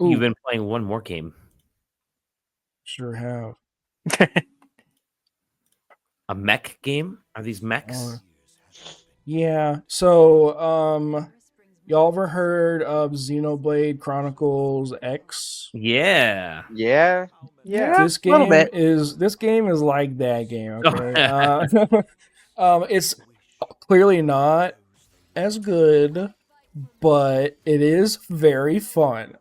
You've Ooh, been playing one more game. sure have. A mech game? Are these Uh, mechs? yeah. So, y'all ever heard of Xenoblade Chronicles X? Yeah. Yeah, yeah. Yeah, a little bit. This game is like that game. Okay. Oh, It's clearly not as good, but it is very fun.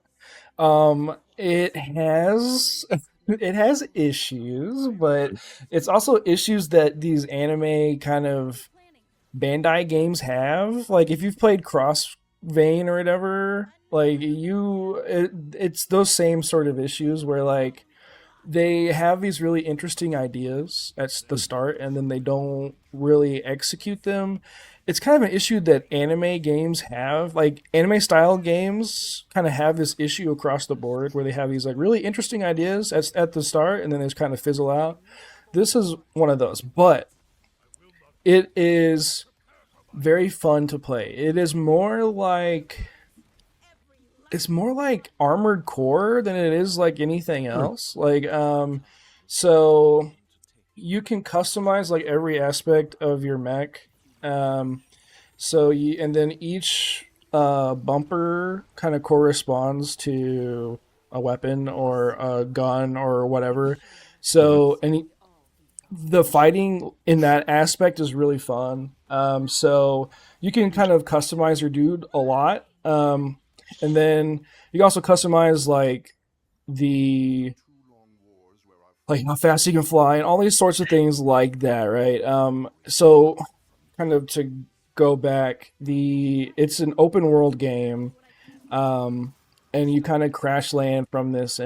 It has it has issues, but it's also issues that these anime kind of Bandai games have. Like if you've played Cross Vein or whatever, like it's those same sort of issues where like they have these really interesting ideas at the start and then they don't really execute them. It's kind of an issue that anime games have. Like anime style games kind of have this issue across the board where they have these like really interesting ideas at the start and then they just kind of fizzle out. This is one of those, but it is very fun to play. It's more like Armored Core than it is like anything else. So you can customize like every aspect of your mech. Um, and then each bumper kind of corresponds to a weapon or a gun or whatever. Mhm. So and the fighting in that aspect is really fun. So you can kind of customize your dude a lot. And then you can also customize the like how fast you can fly and all these sorts of things like that, right? So kind of to go back, the it's an open world game, and you kind of crash land from this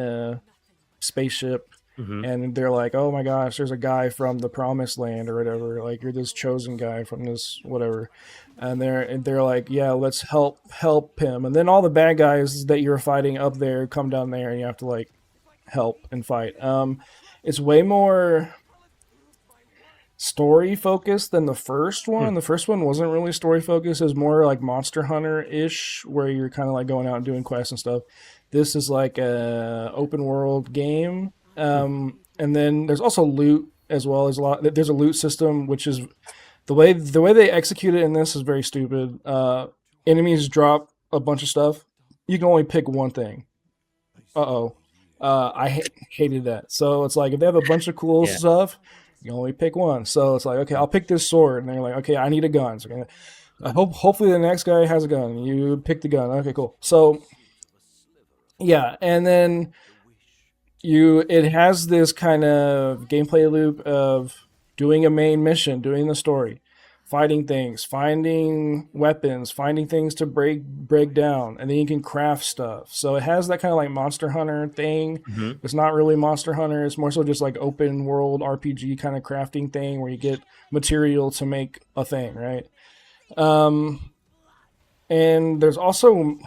spaceship, Mhm. and they're like, "Oh my gosh, there's a guy from the promised land or whatever. Like you're this chosen guy from this whatever." And they're like, "Yeah, let's help him." And then all the bad guys that you're fighting up there come down there and you have to like help and fight. It's way more story focused than the first Hmm. one. The first one wasn't really story focused. It was more like Monster Hunter ish, where you're kind of like going out and doing quests and stuff. This is like a open world game, and then there's also loot as well as a lot. There's a loot system, which is the way they execute it in this is very stupid. Enemies drop a bunch of stuff. You can only pick one thing. Uh-oh. Hated that. So it's like if they have a bunch of cool Yeah. stuff, you only pick one. So it's like, okay, I'll pick this sword, and they're like, okay, I need a gun. So hopefully the next guy has a gun. You pick the gun. Okay, cool. So yeah, and then it has this kind of gameplay loop of doing a main mission, doing the story, fighting things, finding weapons, finding things to break down, and then you can craft stuff. So it has that kind of like Monster Hunter thing. Mhm. It's not really Monster Hunter. It's more so just like open world RPG kind of crafting thing where you get material to make a thing, right? Um, and there's also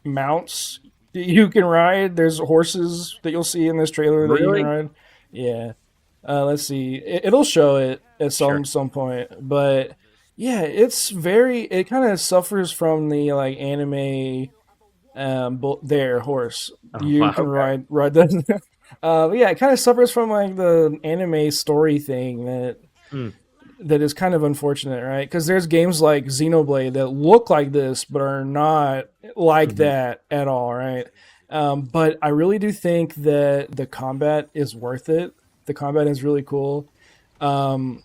mounts that you can ride. There's horses that you'll see in this trailer that you can Really? ride. Yeah. Let's see. It'll show it at Sure. some point, but yeah, it's very. It kind of suffers from the like anime. There horse. Oh, You wow. can Okay. ride that. But yeah, it kind of suffers from like the anime story thing Hmm. that is kind of unfortunate, right? Because there's games like Xenoblade that look like this but are not like Mhm. that at all, right? But I really do think that the combat is worth it. The combat is really cool. Um,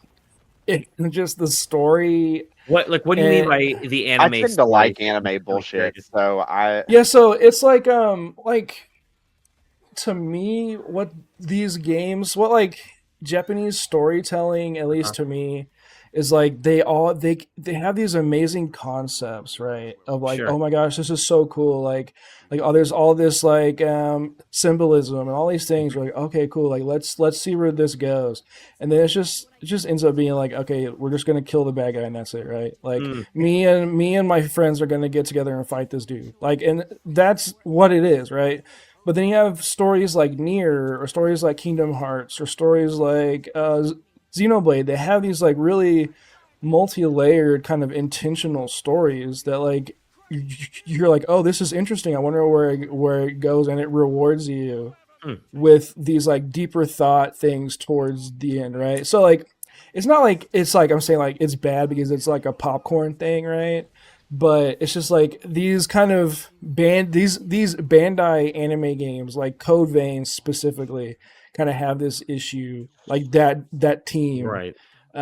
just the story What do you mean and by the I anime tend to story? like anime I'm bullshit, curious. so I yeah, so it's like to me what these games what like Japanese storytelling, at Uh, least to me, is like they have these amazing concepts, right? Of like, sure. oh my gosh, this is so cool. Like oh, there's all this like symbolism and all these things. You're like, okay, cool. Like let's see where this goes. And then it just ends up being like, okay, we're just gonna kill the bad guy and that's it, right? Like Hmm. me and my friends are gonna get together and fight this dude. Like, and that's what it is, right? But then you have stories like Nier or stories like Kingdom Hearts or stories like Xenoblade. They have these like really multi-layered kind of intentional stories that like you're like, oh, this is interesting. I wonder where it goes, and it rewards you Mm. with these like deeper thought things towards the end, right? So like it's not like it's like I'm saying like it's bad because it's like a popcorn thing, right? But it's just like these kind of these Bandai anime games like Code Vein specifically kind of have this issue like that team. Right. I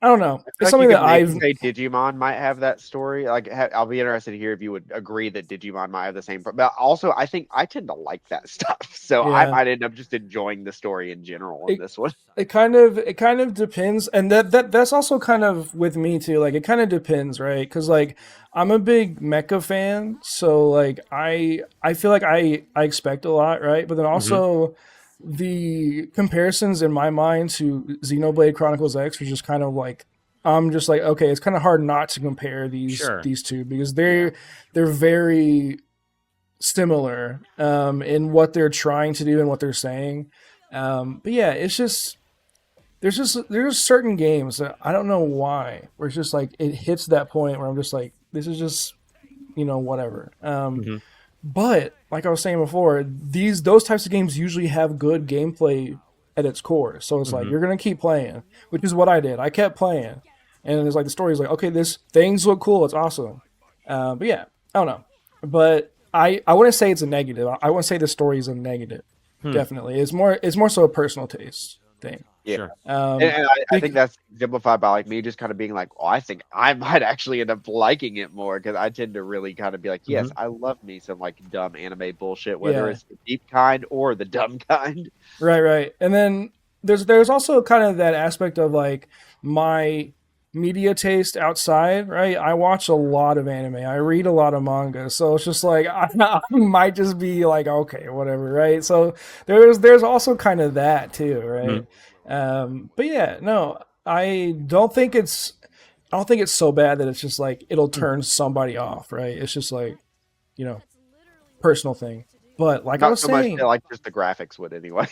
don't know. I feel It's like you something that could maybe I've say Digimon might have that story. Like, I'll be interested to hear if you would agree that Digimon might have the same. But also, I think I tend to like that stuff, so I yeah. might end up just enjoying the story in general on It, this one. it kind of depends, and that's also kind of with me too. Like it kind of depends, right? Because like I'm a big mecha fan, so like I feel like I expect a lot, right? But then Hmm. also the comparisons in my mind to Xenoblade Chronicles X are just kind of like I'm just like okay, it's kind of hard not to compare Sure. these two because Yeah. they're very similar in what they're trying to do and what they're saying. But yeah, it's just there's certain games that I don't know why where it's just like it hits that point where I'm just like this is just whatever. Hmm. But like I was saying before, those types of games usually have good gameplay at its core. So it's like Hmm. you're gonna keep playing, which is what I did. I kept playing, and it's like the story's like okay, this things look cool, it's awesome. But yeah, I don't know, but I wouldn't say it's a negative. I wouldn't say the story is a negative. Hmm. Definitely, it's more so a personal taste thing. Yeah. Sure. And I think Bec- that's exemplified by like me just kind of being like, oh, I think I might actually end up liking it more because I tend to really kind of be like, yes, Hmm. I love me some like dumb anime bullshit, whether yeah, it's the deep kind or the dumb kind. right. And then there's also kind of that aspect of like my media taste outside, right? I watch a lot of anime. I read a lot of manga, so it's just like I might just be like, okay, whatever, right? So there's also kind of that too, Hmm. right? But yeah, no, I don't think it's so bad that it's just like it'll turn somebody off, right? It's just like you know personal thing. But like I Not was so much saying, that like just the graphics would anyway.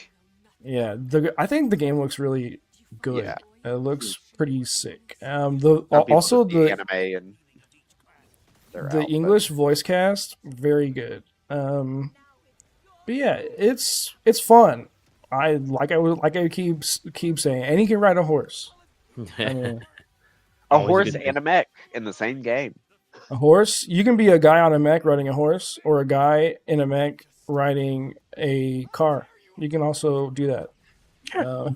yeah, I think the game looks really Yeah. good. It looks pretty sick. The Some people also just see anime and they're the out, but English voice cast very good. But yeah, it's fun. I keep saying, and he can ride a horse. I mean, a Always a horse good thing. and a mech in the same game. a horse. You can be a guy on a mech riding a horse, or a guy in a mech riding a car. You can also do that. Uh,